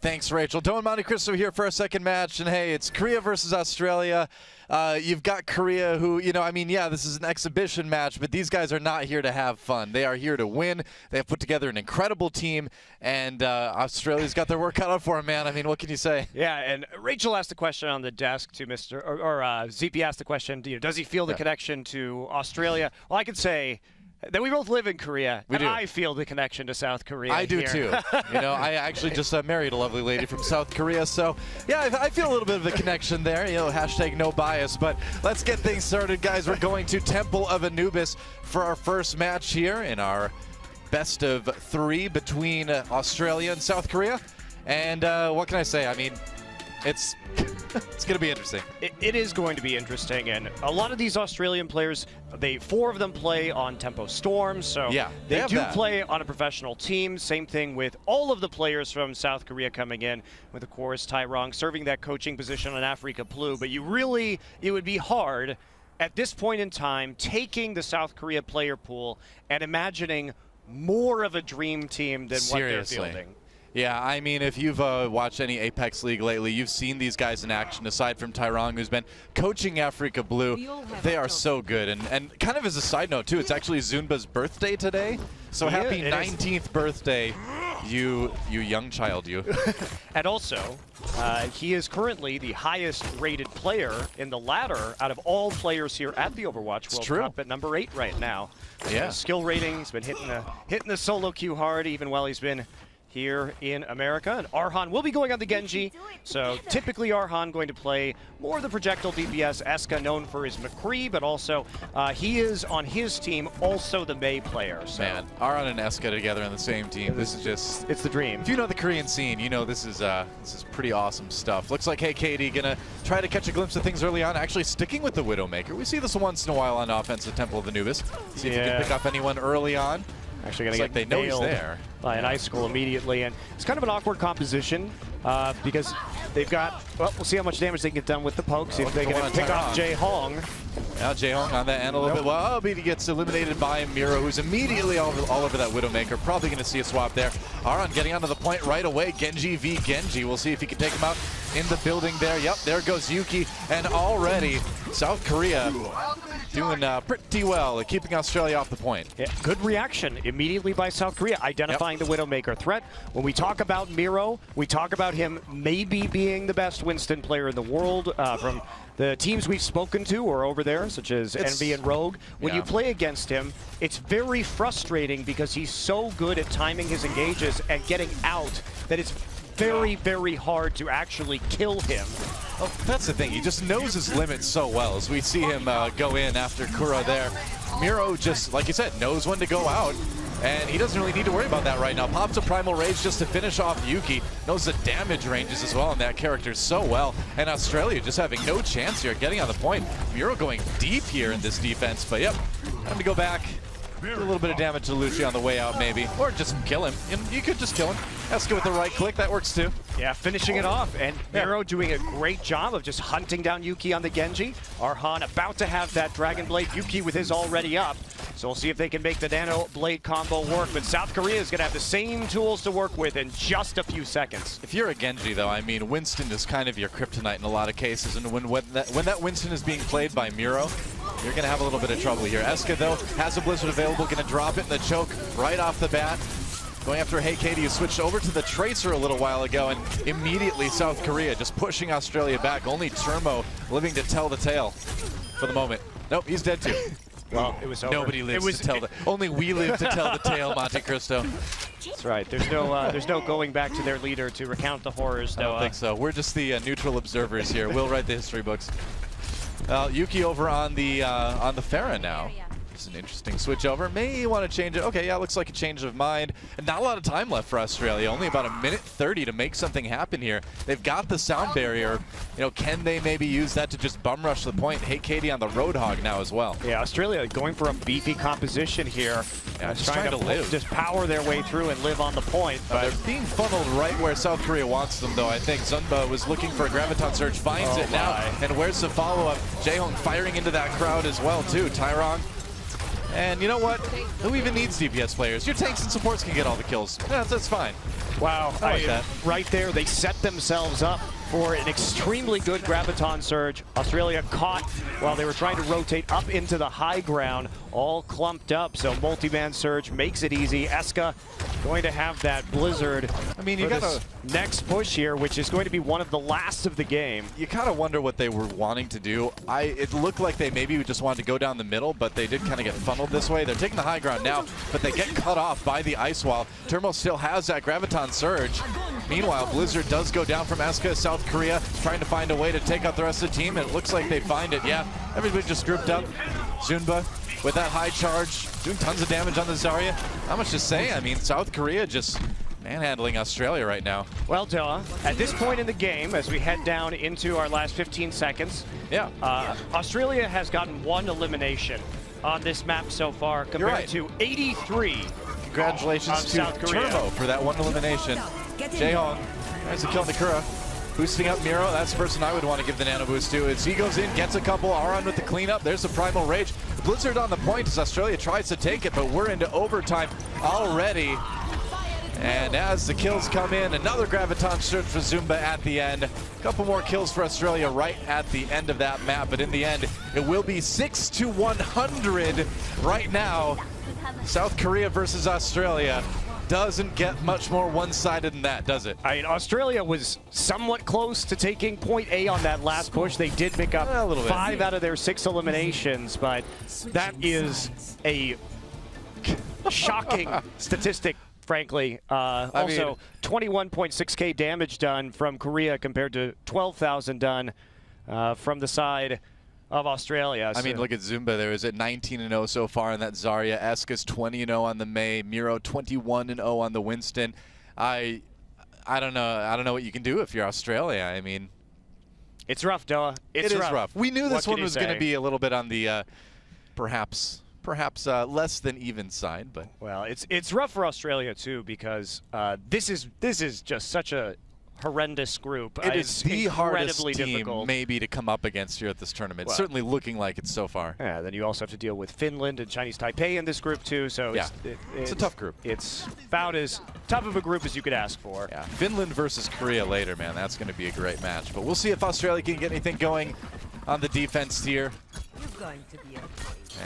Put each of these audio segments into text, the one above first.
Thanks, Rachel. Doan Monte Cristo here for our second match, and hey, it's Korea versus Australia. You've got Korea who, yeah, this is an exhibition match, but these guys are not here to have fun. They are here to win. They have put together an incredible team, and Australia's got their work cut out for them, man. I mean, what can you say? Yeah, and Rachel asked a question on the desk to ZP asked the question, does he feel the connection to Australia? Well, I could say that we both live in Korea, and I feel the connection to South Korea. I do too. I actually just married a lovely lady from South Korea, so yeah, I feel a little bit of a connection there. Hashtag no bias. But let's get things started, guys. We're going to Temple of Anubis for our first match here in our best of 3 between Australia and South Korea. And what can I say? I mean, it's going to be interesting. It is going to be interesting, and a lot of these Australian players, 4 of them play on Tempo Storm, so yeah, they do play on a professional team. Same thing with all of the players from South Korea coming in, with of course Tyrong serving that coaching position on Africa Blue. But it would be hard at this point in time taking the South Korea player pool and imagining more of a dream team than what they're fielding. Yeah, I mean, if you've watched any Apex League lately, you've seen these guys in action, aside from Tyrong, who's been coaching Africa Blue. They are so good. And kind of as a side note, too, it's actually Zunba's birthday today. So happy 19th birthday, you young child, you. And also, he is currently the highest rated player in the ladder out of all players here at the Overwatch World Cup at number 8 right now. Yeah. Skill rating, he's been hitting the solo queue hard, even while he's been here in America. And Arhan will be going on the Genji, so typically Arhan going to play more of the projectile DPS. Eska known for his McCree, but also he is on his team also the Mei player. So. Man, Arhan and Eska together on the same team. This is just... It's the dream. If you know the Korean scene, you know this is pretty awesome stuff. Looks like Hey Katie gonna try to catch a glimpse of things early on, actually sticking with the Widowmaker. We see this once in a while on offense at Temple of Anubis. See if you can pick up anyone early on. Actually going to get they know he's there by an icicle immediately, and it's kind of an awkward composition because they've got. Well, we'll see how much damage they can get done with the poke. See if they can pick off Jae Hong. Now Jae Hong on that end a little bit. Well, but he gets eliminated by Miro, who's immediately all over that Widowmaker. Probably going to see a swap there. Aron getting onto the point right away. Genji v Genji. We'll see if he can take him out in the building there. Yep, there goes Yuki, and already South Korea doing pretty well at keeping Australia off the point. Yeah, good reaction immediately by South Korea, identifying the Widowmaker threat. When we talk about Miro, we talk about him maybe being the best Winston player in the world from the teams we've spoken to or over there, such as Envy and Rogue. When you play against him, it's very frustrating because he's so good at timing his engages and getting out that it's very, very hard to actually kill him. Oh, that's the thing. He just knows his limits so well. As we see him go in after Kura there, Miro just, like you said, knows when to go out, and he doesn't really need to worry about that right now. Pops a Primal Rage just to finish off Yuki. Knows the damage ranges as well on that character so well. And Australia just having no chance here, getting on the point. Miro going deep here in this defense, but yep, time to go back. Do a little bit of damage to Lucia on the way out, maybe. Or just kill him. You could just kill him. Eska with the right click, that works too. Yeah, finishing it off. And Miro doing a great job of just hunting down Yuki on the Genji. Arhan about to have that Dragon Blade. Yuki with his already up. So we'll see if they can make the Nano Blade combo work. But South Korea is going to have the same tools to work with in just a few seconds. If you're a Genji, though, I mean, Winston is kind of your kryptonite in a lot of cases. And when that Winston is being played by Miro, you're going to have a little bit of trouble here. Eska, though, has a Blizzard available, going to drop it in the choke right off the bat. Going after Hey Katie, who switched over to the Tracer a little while ago, and immediately South Korea just pushing Australia back. Only Turmo living to tell the tale for the moment. Nope, he's dead too. Well, it was over. Nobody lives to tell the. Only we live to tell the tale, Monte Cristo. That's right. There's no going back to their leader to recount the horrors. I don't think so. We're just the neutral observers here. We'll write the history books. Yuki over on the Pharah now. It's an interesting switch over. May want to change it. Okay, yeah, looks like a change of mind. And not a lot of time left for Australia. Only about 1:30 to make something happen here. They've got the sound barrier. Can they maybe use that to just bum rush the point? Hey, Katie on the Roadhog now as well. Yeah, Australia going for a beefy composition here. Yeah, just trying to live. Just power their way through and live on the point. But they're being funneled right where South Korea wants them, though. I think Zunba was looking for a Graviton Surge, finds it now. And where's the follow-up? Jaehong firing into that crowd as well, too. Tyrong. And you know what? Who even needs DPS players? Your tanks and supports can get all the kills. Yeah, that's fine. Wow, I like that. Right there, they set themselves up for an extremely good graviton surge. Australia caught while they were trying to rotate up into the high ground, all clumped up. So multi-man surge makes it easy. Eska going to have that blizzard. I mean, you gotta next push here, which is going to be one of the last of the game. You kind of wonder what they were wanting to do. It looked like they maybe just wanted to go down the middle, but they did kind of get funneled this way. They're taking the high ground now, but they get cut off by the ice wall. Turmo still has that graviton surge. Meanwhile, Blizzard does go down from Eska. South Korea trying to find a way to take out the rest of the team, and it looks like they find it. Yeah, everybody just grouped up. Zunba with that high charge, doing tons of damage on the Zarya. Not much to say. I mean, South Korea just manhandling Australia right now. Well, Doa, at this point in the game, as we head down into our last 15 seconds, Australia has gotten 1 elimination on this map so far compared to 83. Congratulations to South Korea. Turbo for that 1 elimination. Jaehong, there's the kill Nakura. Boosting up Miro, that's the person I would want to give the nano boost to. As he goes in, gets a couple, Aron with the cleanup, there's the Primal Rage. Blizzard on the point as Australia tries to take it, but we're into overtime already. And as the kills come in, another Graviton surge for Zumba at the end. A couple more kills for Australia right at the end of that map, but in the end, it will be 6-100 right now. South Korea versus Australia. Doesn't get much more one-sided than that, does it? I mean, Australia was somewhat close to taking point A on that last push. They did pick up 5 out of their 6 eliminations, but that is a shocking statistic, frankly. Also, 21.6k damage done from Korea compared to 12,000 done from the side of Australia. I mean, look at Zumba there. Is at 19-0 so far on that Zarya. Eska's 20-0 on the Mei. Miro 21-0 on the Winston. I don't know. I don't know what you can do if you're Australia. I mean, it's rough, Doa. It is rough. We knew this one was going to be a little bit on the perhaps less than even side, but well, it's rough for Australia too because this is just such a horrendous group. It is the hardest team difficult. maybe to come up against here at this tournament. Well, certainly looking like it so far. Yeah, then you also have to deal with Finland and Chinese Taipei in this group too, so yeah, it's a tough group. It's about as tough of a group as you could ask for. Yeah, Finland versus Korea later, man. That's going to be a great match. But we'll see if Australia can get anything going on the defense here.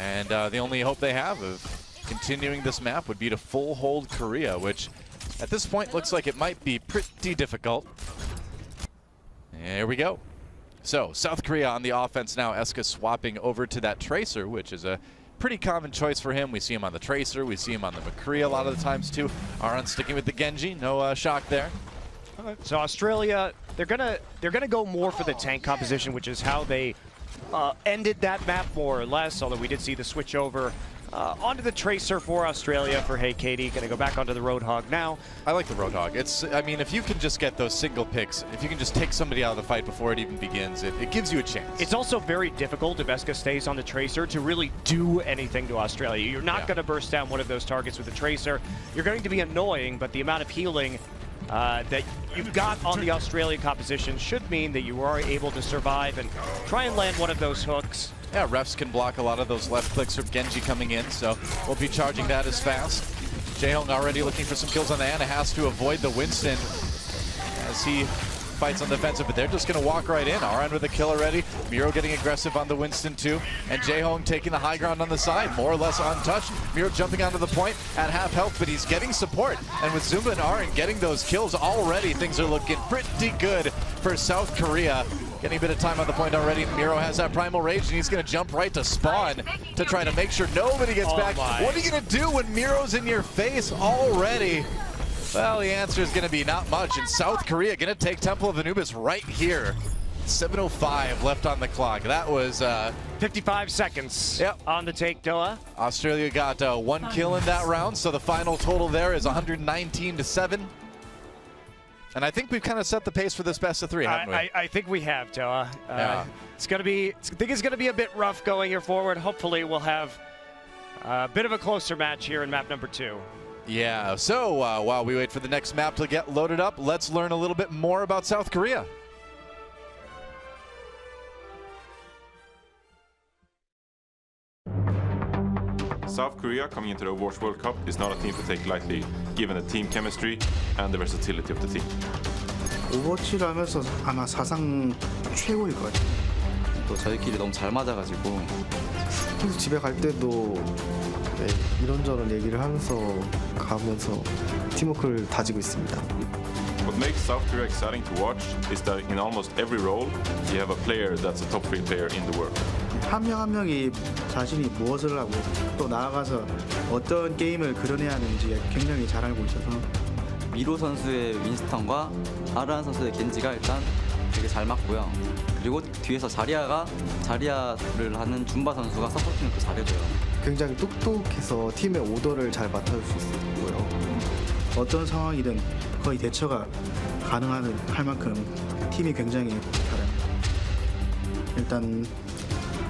And the only hope they have of continuing this map would be to full hold Korea, which at this point looks like it might be pretty difficult. There we go. So South Korea on the offense now. Eska swapping over to that Tracer, which is a pretty common choice for him. We see him on the Tracer, we see him on the McCree a lot of the times too. Aron sticking with the Genji, no shock there. So Australia, they're gonna go more for the tank composition, which is how they ended that map more or less, although we did see the switch over onto the Tracer for Australia for Hey Katie. Gonna go back onto the Roadhog now. I like the Roadhog. I mean, if you can just get those single picks, if you can just take somebody out of the fight before it even begins, it gives you a chance. It's also very difficult if Eska stays on the Tracer to really do anything to Australia. You're not gonna burst down one of those targets with the Tracer. You're going to be annoying, but the amount of healing that you've got on the Australian composition should mean that you are able to survive and try and land one of those hooks. Yeah, refs can block a lot of those left clicks from Genji coming in, so we'll be charging that as fast. Jaehong already looking for some kills on the Ana, has to avoid the Winston as he fights on the defensive, but they're just going to walk right in. Aron with a kill already. Miro getting aggressive on the Winston too, and Jaehong taking the high ground on the side, more or less untouched. Miro jumping onto the point at half health, but he's getting support, and with Zumba and Aron getting those kills already, things are looking pretty good for South Korea. Getting a bit of time on the point already. Miro has that Primal Rage, and he's going to jump right to spawn to try to make sure nobody gets back. What are you going to do when Miro's in your face already? Well, the answer is going to be not much. And South Korea going to take Temple of Anubis right here. 7:05 left on the clock. That was 55 seconds on the take, Doa. Australia got 1 kill in that round, so the final total there is 119-7. And I think we've kind of set the pace for this best of 3, haven't we? I think we have, Doa. Yeah. It's going to be. I think it's going to be a bit rough going here forward. Hopefully, we'll have a bit of a closer match here in map number 2. Yeah. So while we wait for the next map to get loaded up, let's learn a little bit more about South Korea. South Korea coming into the Overwatch World Cup is not a team to take lightly, given the team chemistry and the versatility of the team. 오버워치를 하면서 아마 사상 최고일 것 같아요. 또 저희끼리 너무 잘 맞아가지고 그래서 집에 갈 때도 네, 이런저런 얘기를 하면서 가면서 팀워크를 다지고 있습니다. What makes South Korea exciting to watch is that in almost every role, you have a player that's a top 3 player in the world. 한 명 한 명이 자신이 무엇을 하고 또 나아가서 어떤 게임을 그려내야 하는지 굉장히 잘 알고 있어서 미로 선수의 윈스턴과 아르한 선수의 겐지가 일단 되게 잘 맞고요. 그리고 뒤에서 자리아를 하는 줌바 선수가 서포팅을 또 잘해줘요. 굉장히 똑똑해서 팀의 오더를 잘 맡아줄 수 있고요. 어떤 상황이든 거의 대처가 가능할 만큼 팀이 굉장히 잘합니다. 일단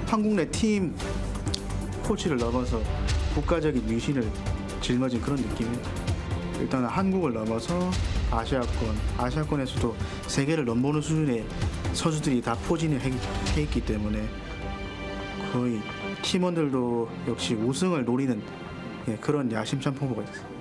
한국 내 팀 코치를 넘어서 국가적인 유신을 짊어진 그런 느낌이에요. 일단 한국을 넘어서 아시아권에서도 세계를 넘보는 수준의 선수들이 다 포진을 해 있기 때문에 거의 팀원들도 역시 우승을 노리는 그런 야심찬 포부가 있어요.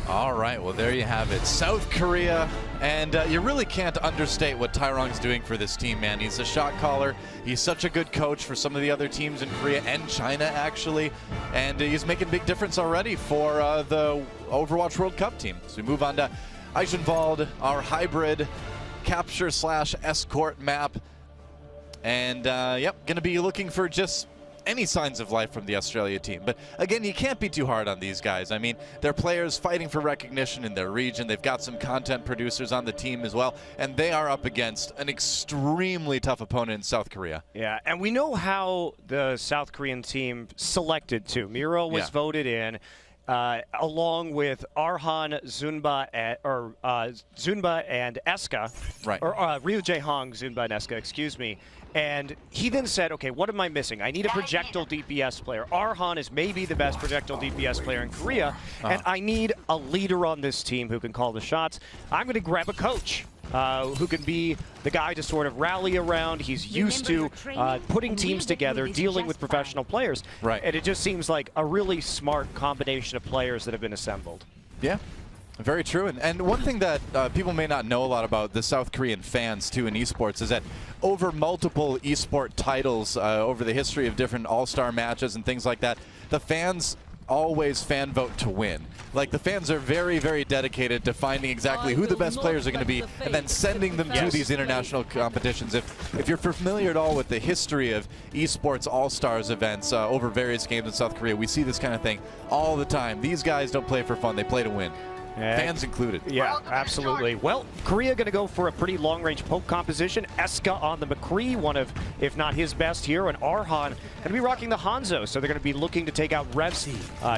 All right, well, there you have it. South Korea, and you really can't understate what Tyrong's doing for this team, man. He's a shot caller. He's such a good coach for some of the other teams in Korea and China, actually, and he's making a big difference already for the Overwatch World Cup team. So we move on to Eichenwald, our hybrid capture/escort map, and yep, going to be looking for just any signs of life from the Australia team. But again, you can't be too hard on these guys. I mean, they're players fighting for recognition in their region. They've got some content producers on the team as well, and they are up against an extremely tough opponent in South Korea. Yeah, and we know how the South Korean team selected too. Miro was voted in along with Arhan, Zunba, Zunba and Eska, right? Or Ryu Jae-hong, Zunba and Eska, excuse me. And he then said, okay, what am I missing? I need a projectile DPS player. Arhan is maybe the best projectile DPS player in Korea, and I need a leader on this team who can call the shots. I'm going to grab a coach who can be the guy to sort of rally around. He's used to putting teams together, dealing with professional players. Right. And it just seems like a really smart combination of players that have been assembled. Yeah. Very true. And one thing that people may not know a lot about the South Korean fans, too, in esports is that over multiple esport titles, over the history of different all-star matches and things like that, the fans always fan vote to win. Like, the fans are very, very dedicated to finding exactly who the best players are going to be and then sending them to these international competitions. If you're familiar at all with the history of esports all-stars events over various games in South Korea, we see this kind of thing all the time. These guys don't play for fun, they play to win. Fans included. Yeah, absolutely. Well, Korea going to go for a pretty long-range poke composition. Eska on the McCree, one of, if not his best here, and Arhan going to be rocking the Hanzo, so they're going to be looking to take out Rev's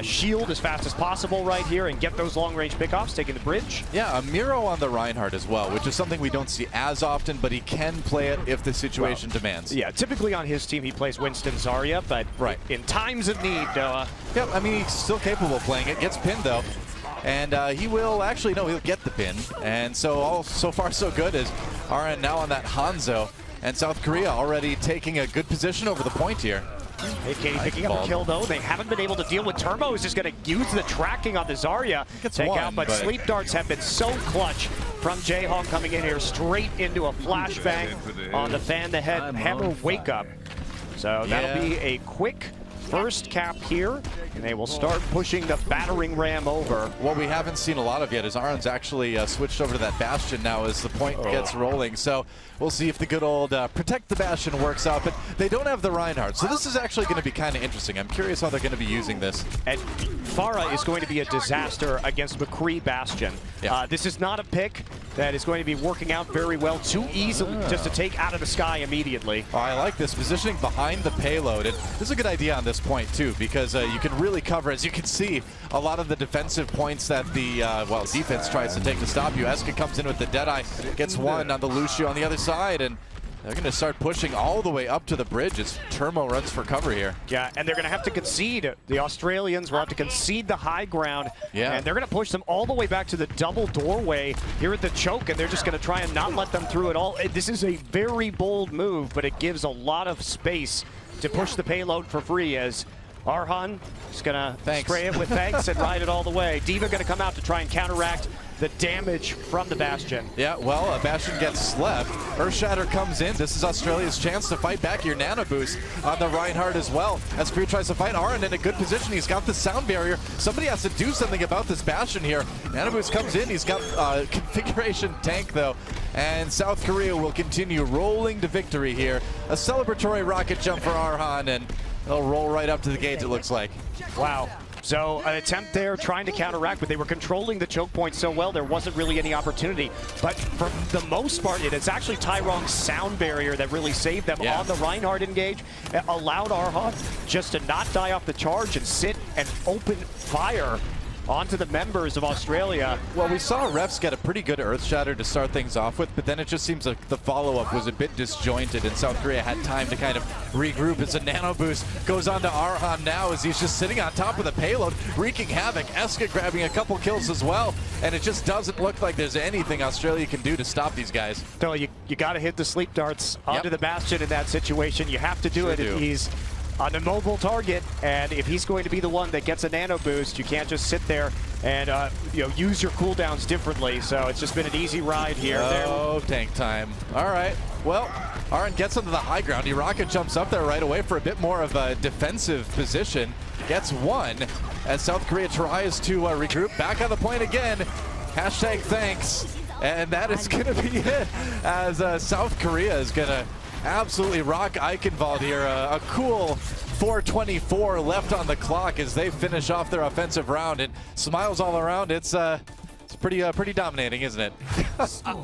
shield as fast as possible right here and get those long-range pickoffs, taking the bridge. Yeah, a Miro on the Reinhardt as well, which is something we don't see as often, but he can play it if the situation demands. Yeah, typically on his team he plays Winston Zarya, but in times of need, Noah. Yep, I mean, he's still capable of playing it. Gets pinned, though. And he will actually, no, he'll get the pin. And so so far so good as RN now on that Hanzo. And South Korea already taking a good position over the point here. AK picking up a kill, though. They haven't been able to deal with Turbo. Is just going to use the tracking on the Zarya. Take out, but sleep darts have been so clutch from Jae-hong coming in here straight into a flashbang on the fan the head hammer wake up. So that'll be a quick first cap here, and they will start pushing the battering ram over. What we haven't seen a lot of yet is Arn's actually switched over to that Bastion now as the point gets rolling. So we'll see if the good old protect the Bastion works out, but they don't have the Reinhardt. So this is actually going to be kind of interesting. I'm curious how they're going to be using this. And Farah is going to be a disaster against McCree Bastion. This is not a pick that is going to be working out very well too easily just to take out of the sky immediately. Oh, I like this positioning behind the payload. And this is a good idea on this point too, because you can really cover, as you can see, a lot of the defensive points that the defense tries to take to stop you. Eska comes in with the Deadeye, gets one on the Lucio on the other side, and they're going to start pushing all the way up to the bridge as Turmo runs for cover here. Yeah, and they're going to have to concede. The Australians will have to concede the high ground. And they're going to push them all the way back to the double doorway here at the choke, and they're just going to try and not let them through at all. This is a very bold move, but it gives a lot of space to push the payload for free as Arhan is going to Thanks. spray it with thanks and ride it all the way. D.Va going to come out to try and counteract the damage from the Bastion. Yeah, well, Bastion gets slept. Earthshatter comes in. This is Australia's chance to fight back. Your nano boost on the Reinhardt as well. As Korea tries to fight Aran in a good position. He's got the sound barrier. Somebody has to do something about this Bastion here. Nano boost comes in. He's got configuration tank though. And South Korea will continue rolling to victory here. A celebratory rocket jump for Arhan, and they'll roll right up to the gate, it looks like. Wow. So an attempt there trying to counteract, but they were controlling the choke point so well there wasn't really any opportunity. But for the most part, it is actually Tyrong's sound barrier that really saved them on the Reinhardt engage. It allowed Arhan just to not die off the charge and sit and open fire onto the members of Australia. Well, we saw refs get a pretty good Earthshatter to start things off with, but then it just seems like the follow-up was a bit disjointed, and South Korea had time to kind of regroup as a nano boost goes on to Arhan now as he's just sitting on top of the payload, wreaking havoc. Eska grabbing a couple kills as well, and it just doesn't look like there's anything Australia can do to stop these guys. So you got to hit the sleep darts onto the Bastion in that situation. You have to do it if he's an immobile target, and if he's going to be the one that gets a nano boost, you can't just sit there and use your cooldowns differently. So it's just been an easy ride here. Oh, tank time. All right. Well, Aran gets onto the high ground. He rocket jumps up there right away for a bit more of a defensive position. Gets one as South Korea tries to regroup. Back on the point again. Hashtag thanks. And that is going to be it as South Korea is going to absolutely rock Eichenwald here. A cool 4:24 left on the clock as they finish off their offensive round, and smiles all around. It's pretty dominating, isn't it?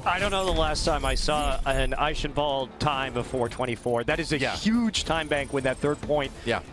I don't know the last time I saw an Eichenwald time of 4:24. That is a huge time bank when that third point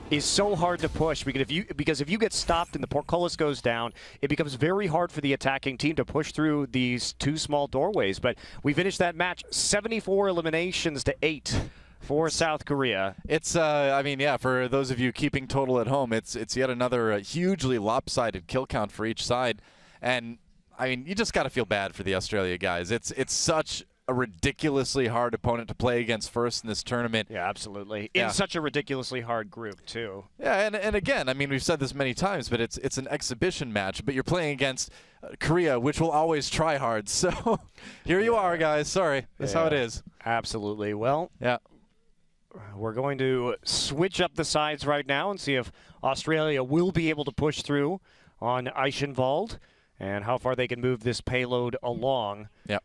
is so hard to push, because if you get stopped and the portcullis goes down, it becomes very hard for the attacking team to push through these two small doorways. But we finished that match 74 eliminations to 8 for South Korea. It's, I mean, yeah, for those of you keeping total at home, it's yet another hugely lopsided kill count for each side. And I mean, you just got to feel bad for the Australia guys. It's such a ridiculously hard opponent to play against first in this tournament. Yeah, absolutely. In such a ridiculously hard group, too. Yeah, and again, I mean, we've said this many times, but it's an exhibition match, but you're playing against Korea, which will always try hard. So here you are, guys. Sorry. That's how it is. Absolutely. Well, we're going to switch up the sides right now and see if Australia will be able to push through on Eichenwald and how far they can move this payload along. Yep.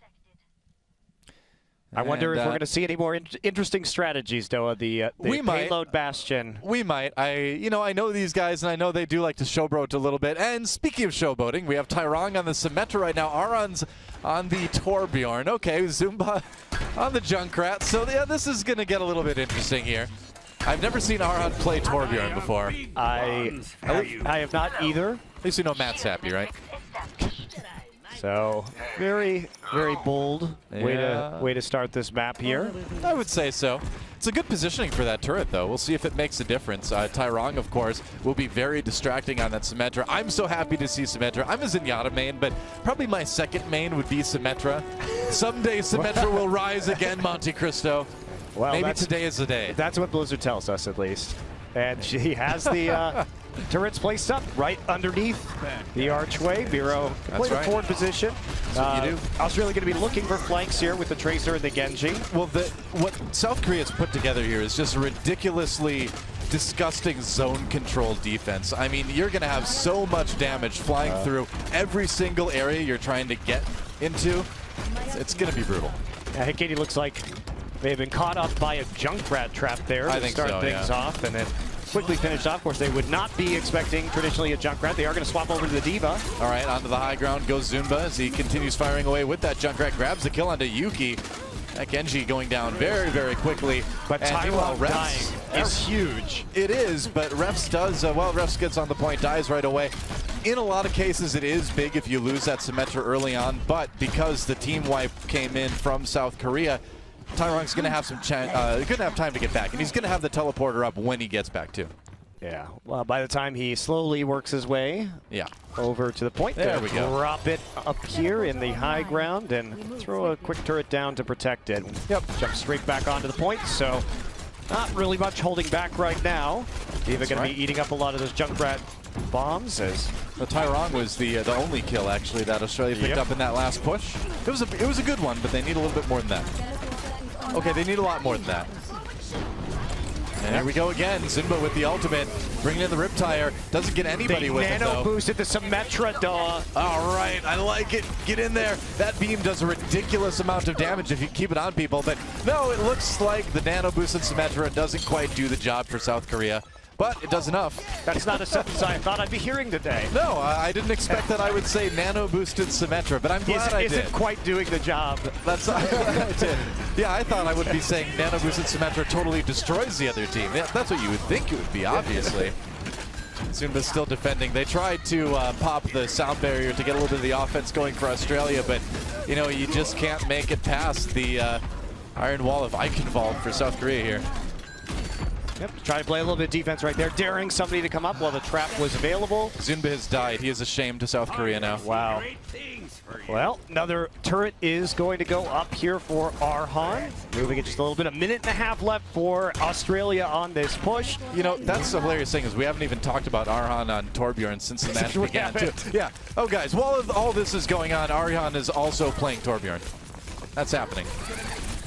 I wonder if we're going to see any more interesting strategies, though, the payload Bastion. We might. I know these guys, and I know they do like to showboat a little bit. And speaking of showboating, we have Tyrong on the Symmetra right now. Aran's on the Torbjorn. Okay, Zumba on the Junkrat. So, yeah, this is going to get a little bit interesting here. I've never seen Aran play Torbjorn before. I have not either. At least you know Matt's happy, right? So very, very bold way to start this map here. I would say so. It's a good positioning for that turret, though. We'll see if it makes a difference. Tyrong, of course, will be very distracting on that Symmetra. I'm so happy to see Symmetra. I'm a Zenyatta main, but probably my second main would be Symmetra. Someday Symmetra will rise again, Monte Cristo. Well, maybe today is the day. That's what Blizzard tells us, at least. And she has the turrets placed up right underneath the archway. Miro played a forward position. That's what you do. Australia going to be looking for flanks here with the Tracer and the Genji. Well, what South Korea's put together here is just ridiculously disgusting zone control defense. I mean, you're going to have so much damage flying through every single area you're trying to get into. It's going to be brutal. I think Katie looks like they have been caught up by a Junkrat trap there to start things off, and then quickly finished off. Of course, they would not be expecting traditionally a Junkrat. They are going to swap over to the D.Va. All right, onto the high ground goes Zumba as he continues firing away with that Junkrat. Grabs the kill onto Yuki. That Genji going down very, very quickly. But Tyrong dying is huge. It is, but Refs does, Refs gets on the point, dies right away. In a lot of cases, it is big if you lose that Symmetra early on, but because the team wipe came in from South Korea, Tyrong's going to have time to get back, and he's going to have the teleporter up when he gets back too. Yeah. Well, by the time he slowly works his way over to the point, there we go. Drop it up here in the high ground and throw a quick turret down to protect it. Yep. Jump straight back onto the point. So Not really much holding back right now. Diva going to be eating up a lot of those Junkrat bombs as The Tyrong was the only kill actually that Australia picked up in that last push. It was a good one, but they need a little bit more than that. Okay, they need a lot more than that. And here we go again. Zimba with the ultimate, bringing in the Riptire. Doesn't get anybody with it, nano though. boost at the Symmetra, Daw. All right, I like it. Get in there. That beam does a ridiculous amount of damage if you keep it on people. But no, it looks like the nano boost in Symmetra doesn't quite do the job for South Korea. But it does enough. That's not a sentence I thought I'd be hearing today. No, I didn't expect that I would say nano boosted Symmetra, but I'm glad I did. Isn't quite doing the job. That's I did. Yeah, I thought I would be saying nano boosted Symmetra totally destroys the other team. Yeah, that's what you would think it would be, obviously. Zumba's still defending. They tried to pop the sound barrier to get a little bit of the offense going for Australia, but you know, you just can't make it past the iron wall of Eichenwald for South Korea here. Yep, try to play a little bit of defense right there, daring somebody to come up while the trap was available. Zunba has died. He is a shame to South Korea now. Wow. Well, another turret is going to go up here for Arhan. Moving it just a little bit, a minute and a half left for Australia on this push. You know, that's the hilarious thing is we haven't even talked about Arhan on Torbjorn since the match began. Too. Yeah. Oh, guys, while all this is going on, Arhan is also playing Torbjorn. That's happening.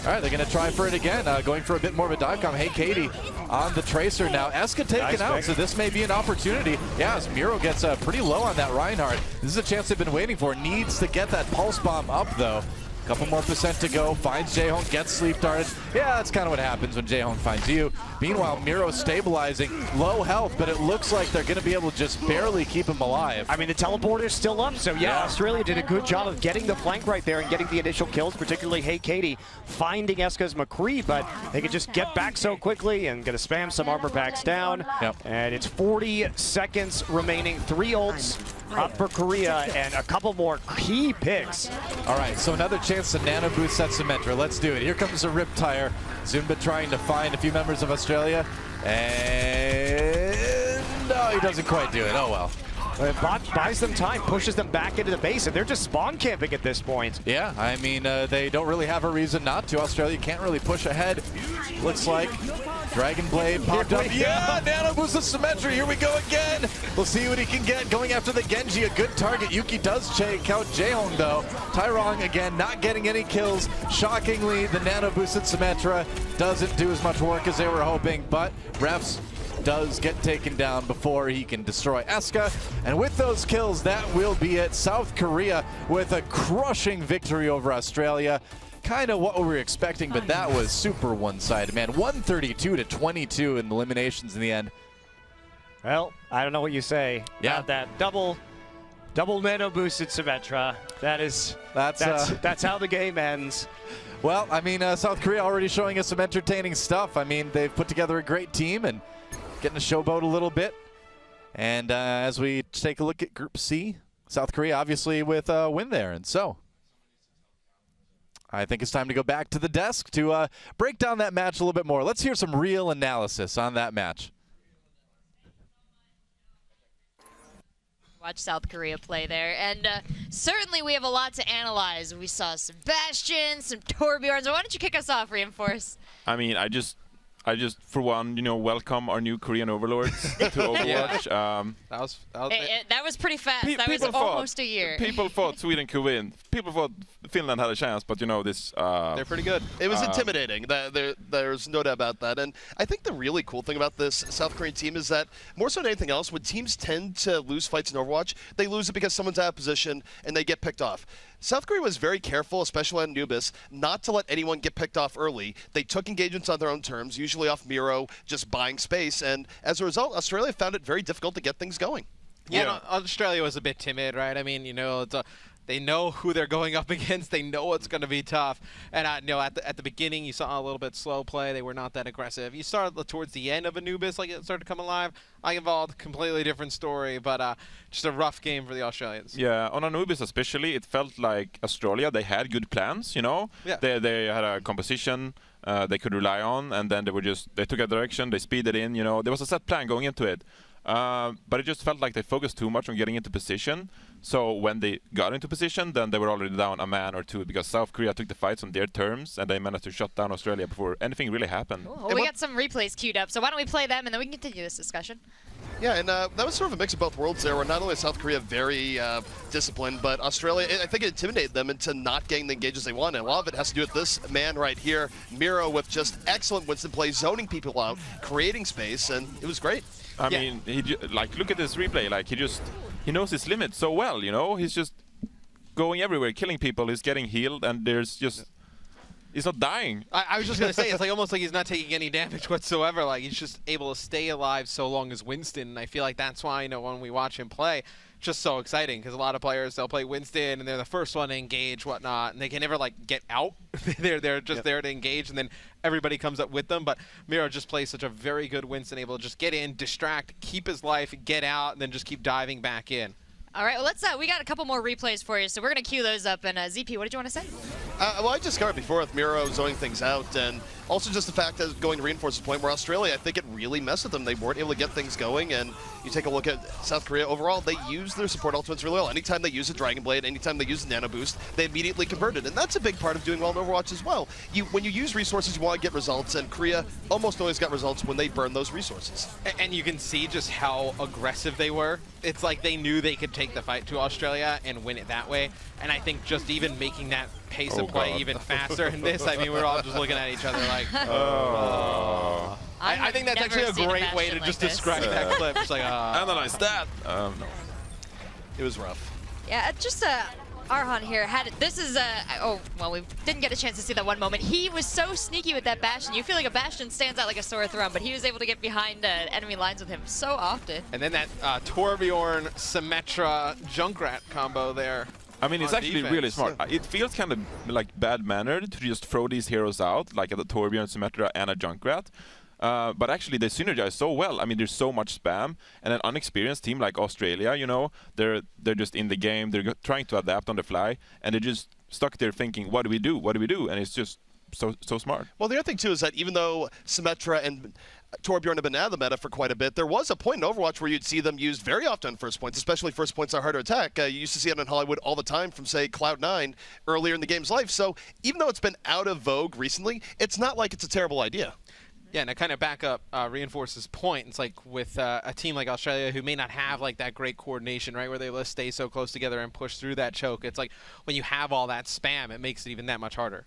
All right, they're going to try for it again, going for a bit more of a dive comp. Hey, Katie on the Tracer now. Eska taken out, so this may be an opportunity. Yeah, as Miro gets pretty low on that Reinhardt. This is a chance they've been waiting for. Needs to get that pulse bomb up, though. Couple more percent to go. Finds Jaehong, gets sleep darted. Yeah, that's kind of what happens when Jaehong finds you. Meanwhile, Miro stabilizing, low health, but it looks like they're going to be able to just barely keep him alive. I mean, the teleporter's still up, so yeah, Australia did a good job of getting the flank right there and getting the initial kills, particularly Hey Katie finding Eska's McCree, but they could just get back so quickly and gonna spam some armor packs down. Yep. And it's 40 seconds remaining, 3 ults up for Korea and a couple more key picks. All right, so another chance to nano boost that Symmetra. Let's do it. Here comes a Riptire. Zumba trying to find a few members of Australia. And no, he doesn't quite do it. Oh, well. Bot buys them time, pushes them back into the base, and they're just spawn camping at this point. Yeah, I mean, they don't really have a reason not to. Australia can't really push ahead. Looks like Dragon Blade popped up. Yeah, nano boost the Symmetra. Here we go again. We'll see what he can get. Going after the Genji, a good target. Yuki does count Jaehong, though. Tyrong, again, not getting any kills. Shockingly, the nano boosted Symmetra doesn't do as much work as they were hoping, but refs does get taken down before he can destroy Eska. And with those kills, that will be it. South Korea with a crushing victory over Australia. Kind of what we were expecting, but that was super one-sided, man. 132-22 in eliminations in the end. Well, I don't know what you say about that double nano boosted Symmetra. That's how the game ends. Well, I mean, South Korea already showing us some entertaining stuff. I mean, they've put together a great team and getting a showboat a little bit. And as we take a look at Group C, South Korea obviously with a win there. And so I think it's time to go back to the desk to break down that match a little bit more. Let's hear some real analysis on that match. Watch South Korea play there, and certainly we have a lot to analyze. We saw Sebastian, some Torbjorns. Why don't you kick us off, Reinforce? I mean, I just for one, you know, welcome our new Korean overlords to Overwatch. That was pretty fast. That was almost a year. People thought Sweden could win. People thought Finland had a chance, but you know this. They're pretty good. It was intimidating. There's no doubt about that. And I think the really cool thing about this South Korean team is that more so than anything else, when teams tend to lose fights in Overwatch, they lose it because someone's out of position and they get picked off. South Korea was very careful, especially on Anubis, not to let anyone get picked off early. They took engagements on their own terms, usually off Miro, just buying space, and as a result, Australia found it very difficult to get things going. Yeah, Australia was a bit timid, right? I mean, you know, they know who they're going up against. They know it's going to be tough. And you know, at the beginning, you saw a little bit slow play. They were not that aggressive. You started towards the end of Anubis, like it started to come alive. Eichenwald, completely different story, but just a rough game for the Australians. Yeah, on Anubis especially, it felt like Australia, they had good plans, you know? Yeah. They had a composition they could rely on, and then they took a direction, they speeded in, you know? There was a set plan going into it. But it just felt like they focused too much on getting into position. So when they got into position, then they were already down a man or two because South Korea took the fights on their terms and they managed to shut down Australia before anything really happened. Well, we got some replays queued up, so why don't we play them and then we can continue this discussion. Yeah, and that was sort of a mix of both worlds there, where not only is South Korea very disciplined, but Australia, I think it intimidated them into not getting the engages they wanted. And a lot of it has to do with this man right here, Miro, with just excellent Winston play, zoning people out, creating space, and it was great. I mean, like, look at this replay. Like, he knows his limit so well, you know? He's just going everywhere, killing people. He's getting healed, and he's not dying. I was just going to say, it's like almost like he's not taking any damage whatsoever. Like, he's just able to stay alive so long as Winston. And I feel like that's why, when we watch him play, it's just so exciting. Because a lot of players, they'll play Winston, and they're the first one to engage, whatnot. And they can never, like, get out. they're just there to engage, and then everybody comes up with them. But Miro just plays such a very good Winston, able to just get in, distract, keep his life, get out, and then just keep diving back in. All right, well, let's. We got a couple more replays for you, so we're going to cue those up. And ZP, what did you want to say? Well, I just covered before with Miro zoning things out, and also just the fact that going to reinforce the point where Australia, I think it really messed with them. They weren't able to get things going, and you take a look at South Korea overall, they use their support ultimates really well. Anytime they use a Dragon Blade, anytime they use a Nano Boost, they immediately converted, and that's a big part of doing well in Overwatch as well. When you use resources, you want to get results, and Korea almost always got results when they burn those resources. And you can see just how aggressive they were. It's like they knew they could take the fight to Australia and win it that way. And I think just even making that pace of play even faster in this, I mean, we're all just looking at each other like, oh. I think that's actually a great way to just describe that clip. Just like, Analyze that. No. It was rough. Yeah, just Arhan here had it. This is oh, well, we didn't get a chance to see that one moment. He was so sneaky with that Bastion. You feel like a Bastion stands out like a sore thumb, but he was able to get behind enemy lines with him so often. And then that Torbjorn, Symmetra, Junkrat combo there. I mean, it's actually really smart. It feels kind of like bad-mannered to just throw these heroes out, like the Torbjorn, Symmetra, and a Junkrat. But actually, they synergize so well. I mean, there's so much spam, and an unexperienced team like Australia, they're just in the game. They're trying to adapt on the fly, and they're just stuck there thinking, "What do we do? What do we do?" And it's just so smart. Well, the other thing too is that even though Symmetra and Torbjorn have been out of the meta for quite a bit, there was a point in Overwatch where you'd see them used very often on first points, especially first points are hard to attack. You used to see it in Hollywood all the time from, say, Cloud9 earlier in the game's life. So even though it's been out of vogue recently, it's not like it's a terrible idea. Yeah, and to kind of back up Reinforce's point, it's like with a team like Australia who may not have like that great coordination, right, where they let stay so close together and push through that choke. It's like when you have all that spam, it makes it even that much harder.